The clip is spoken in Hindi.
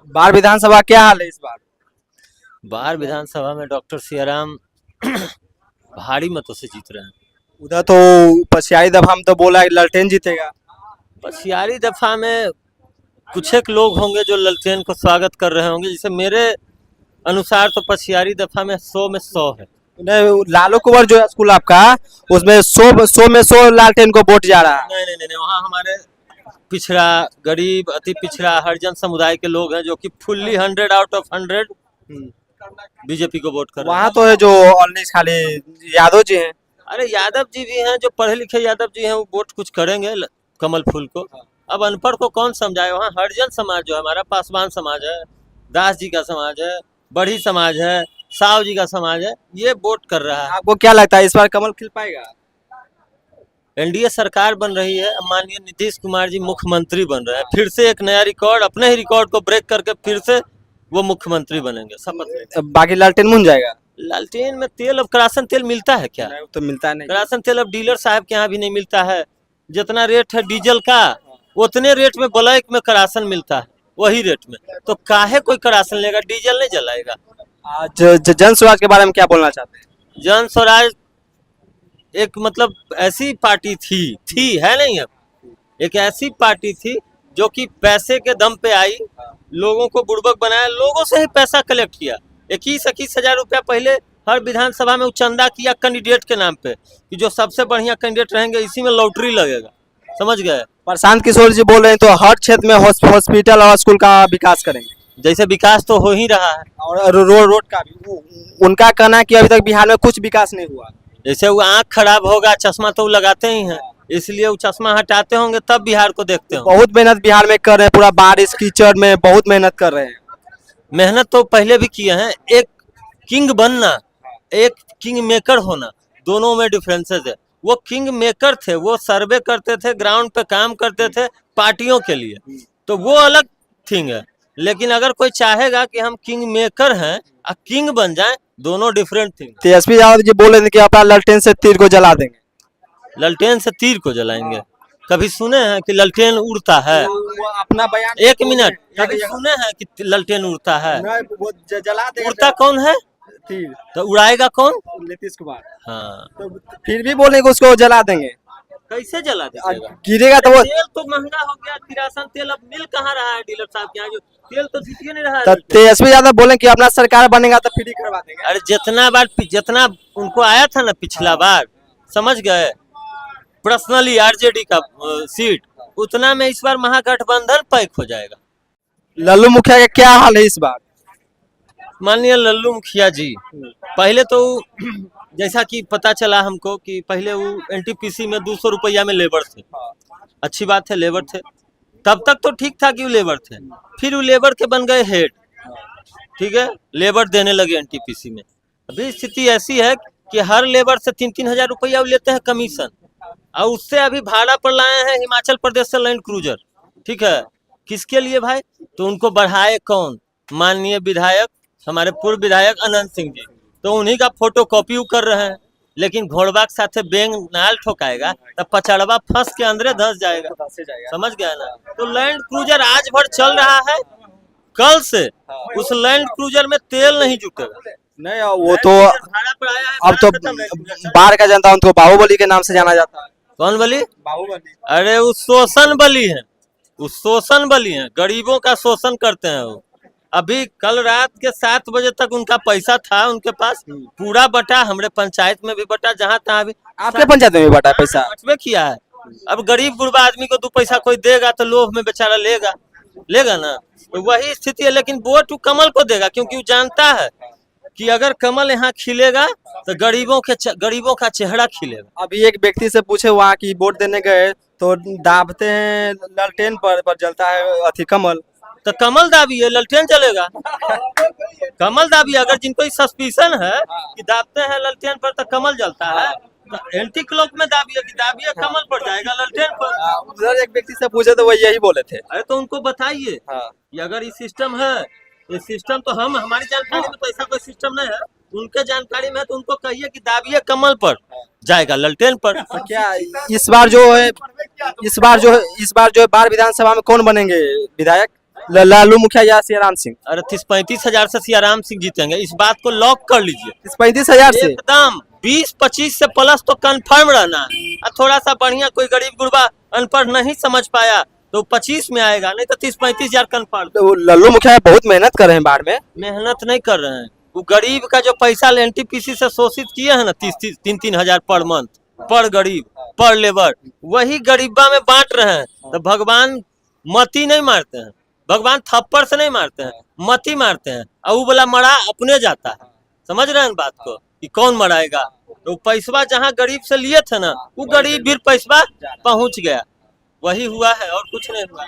बार विधानसभा क्या हाल है इस बार? बाहर विधानसभा में डॉक्टर सियाराम भारी मतों से जीत रहे हैं। उधर तो पछियारी दफा में तो बोला है ललटेन जीतेगा। पछियारी दफा में कुछ एक लोग होंगे जो ललटेन को स्वागत कर रहे होंगे, जिसे मेरे अनुसार तो पछियारी दफा में 100 में 100 है। नहीं, लालू कुंवर जो स्कूल आपका, उसमें 100 में 100 लालटेन को वोट जा रहा है। नहीं, वहाँ हमारे पिछड़ा, गरीब, अति पिछड़ा, हरिजन समुदाय के लोग हैं जो कि फुल्ली 100 आउट ऑफ 100 बीजेपी को वोट कर रहे हैं। वहाँ तो है जो ऑनली खाली यादव जी हैं। अरे यादव जी भी हैं, जो पढ़े लिखे यादव जी हैं, वो वोट कुछ करेंगे कमल फूल को। अब अनपढ़ को कौन समझाए? वहाँ हरिजन समाज जो है हमारा, पासवान समाज है, दास जी का समाज है, बड़ी समाज है, साव जी का समाज है, ये वोट कर रहा है। आपको क्या लगता है इस बार कमल खिल पाएगा? एनडीए सरकार बन रही है, माननीय नीतीश कुमार जी मुख्यमंत्री बन रहे हैं। फिर से एक नया रिकॉर्ड, अपने ही रिकॉर्ड को ब्रेक करके फिर से वो मुख्यमंत्री बनेंगे, शपथ लेंगे। बाकी लालटेन मुन जाएगा। लालटेन में तेल, अब करासन तेल मिलता है क्या? नहीं, तो मिलता नहीं। करासन तेल अब डीलर साहब के यहाँ भी नहीं मिलता है। जितना रेट है डीजल का, उतने रेट में ब्लैक में करासन मिलता है, वही रेट में। तो काहे कोई करासन लेगा? डीजल नहीं जलाएगा। आज जन स्वराज के बारे में क्या बोलना चाहते हैं? जन स्वराज एक मतलब ऐसी पार्टी थी है नहीं, अब एक ऐसी पार्टी थी जो कि पैसे के दम पे आई, लोगों को बुड़बक बनाया, लोगों से ही पैसा कलेक्ट किया। 21 हजार रुपया पहले हर विधानसभा में चंदा किया कैंडिडेट के नाम पे, कि जो सबसे बढ़िया कैंडिडेट रहेंगे इसी में लॉटरी लगेगा। समझ गए? प्रशांत किशोर जी बोल रहे हैं तो हर क्षेत्र में हॉस्पिटल और स्कूल का विकास करेंगे। जैसे विकास तो हो ही रहा है, और रोड का भी उनका कहना है कि अभी तक बिहार में कुछ विकास नहीं हुआ। जैसे वो आँख खराब होगा, चश्मा तो वो लगाते ही हैं, इसलिए वो चश्मा हटाते होंगे तब बिहार को देखते होंगे। बहुत मेहनत बिहार में कर रहे हैं, पूरा बारिश कीचड़ में बहुत मेहनत कर रहे हैं। मेहनत तो पहले भी किए हैं। एक किंग बनना, एक किंग मेकर होना, दोनों में डिफरेंसेस है। वो किंग मेकर थे, वो सर्वे करते थे, ग्राउंड पे काम करते थे पार्टियों के लिए, तो वो अलग थिंग है। लेकिन अगर कोई चाहेगा कि हम किंग मेकर हैं और किंग बन जाएं, दोनों डिफरेंट थिंग। तेजस्वी यादव जी बोले थे कि अपना ललटेन से तीर को जला देंगे। ललटेन से तीर को जलाएंगे? कभी सुने हैं कि ललटेन उड़ता है? वो अपना बयान, एक मिनट, कभी सुने हैं कि ललटेन उड़ता है? वो जला देंगे। उड़ता कौन है? तीर तो उड़ाएगा कौन? नीतीश कुमार। हाँ, तो फिर भी बोले कि उसको जला देंगे। कैसे जला दीजिएगा? गिरेगा तो वो तेल तो महंगा हो गया, किरासन तेल अब मिल कहाँ रहा है डीलर साहब के यहाँ? जो तेल तो दिख ही नहीं रहा तो है। तेजस्वी यादव बोले कि अपना सरकार बनेगा तो फ्री करवा देंगे। अरे जितना उनको आया था ना पिछला बार, समझ गए, पर्सनली आरजेडी का सीट, उतना में इस बार महागठबंधन पैक हो जाएगा। लल्लू मुखिया का क्या हाल है इस बार? माननीय लल्लू मुखिया जी, पहले तो जैसा कि पता चला हमको कि पहले वो एनटीपीसी में 200 रुपया में लेबर थे। अच्छी बात है, लेबर थे, तब तक तो ठीक था कि वो लेबर थे। फिर वो लेबर के बन गए हेड, ठीक है, लेबर देने लगे एनटीपीसी में। अभी स्थिति ऐसी है कि हर लेबर से 3-3 हजार रुपया लेते हैं कमीशन, और उससे अभी भाड़ा पर लाए हैं हिमाचल प्रदेश से लैंड क्रूजर। ठीक है, किसके लिए भाई? तो उनको बढ़ाए कौन? माननीय विधायक, हमारे पूर्व विधायक अनंत सिंह जी, तो उन्हीं का फोटो कॉपी कर रहे हैं। लेकिन घोड़वा के साथे बेंग नाल ठोकाएगा तब पचड़वा फंस के अंदर धस जाएगा। समझ गया ना? तो लैंड क्रूजर आज भर चल रहा है, कल से उस लैंड क्रूजर में तेल नहीं जुटेगा। नहीं, वो तो भाड़ा पर आया है, अब तो बाहर का जनता उनको बाहुबली के नाम से जाना जाता है। कौन बली? बाहुबली। अरे वो शोषण बली है, वो शोषण बली है, गरीबों का शोषण करते हैं वो। अभी कल रात के 7 बजे तक उनका पैसा था उनके पास, पूरा बटा, हमारे पंचायत में भी बटा, जहाँ तहाँ भी। आपके पंचायत में भी बटा पैसा? बटवे किया है। अब गरीब गुरबा आदमी को 2 पैसा कोई देगा तो लोभ में बेचारा लेगा ना, तो वही स्थिति है। लेकिन वोट कमल को देगा, क्योंकि वो जानता है कि अगर कमल यहाँ खिलेगा तो गरीबों का चेहरा खिलेगा। अभी एक व्यक्ति से पूछे वहाँ की वोट देने गए तो दाबते हैं ललटेन पर जलता है अथी कमल। तो कमल दाबिए, ललटेन चलेगा। कमल दाबिए, अगर जिनको सस्पिशन है कि दाबते हैं ललटेन पर तो कमल जलता है, तो एंटी क्लॉक में दाबिए कमल पर जाएगा, ललटेन पर। उधर एक व्यक्ति से पूछे तो वो यही बोले थे। अरे तो उनको बताइए कि अगर ये सिस्टम है, ये सिस्टम तो हमारी जानकारी में तो ऐसा कोई सिस्टम नहीं है, उनके जानकारी में है, तो उनको कहिए कि दाबिए कमल पर, जाएगा ललटेन पर। तो क्या इस बार जो है बार विधानसभा में कौन बनेंगे विधायक? लालू मुखिया या सियाराम सिंह? अरे 30-35 हजार से सियाराम सिंह जीतेंगे, इस बात को लॉक कर लीजिए। 35,000 से? एकदम 20-25 से प्लस तो कंफर्म रहना है। और थोड़ा सा बढ़िया कोई गरीब गुरबा अनपढ़ नहीं समझ पाया तो 25 में आएगा, नहीं तो 30-35 हजार कंफर्म। तो लालू मुखिया बहुत मेहनत कर रहे हैं बाढ़ में। मेहनत नहीं कर रहे हैं, वो गरीब का जो पैसा एनटीपीसी से शोषित किए हैं ना 3-3 हजार पर मंथ, पर गरीब पर लेबर, वही गरीबा में बांट रहे हैं। तो भगवान मती नहीं मारते हैं, भगवान थप्पड़ से नहीं मारते हैं, मती मारते हैं। और वो बोला मरा अपने जाता है। समझ रहे हैं बात को कि कौन मराएगा? तो पैसवा जहाँ गरीब से लिए थे ना, वो गरीब भी पैसवा पहुंच गया। वही हुआ है और कुछ नहीं हुआ।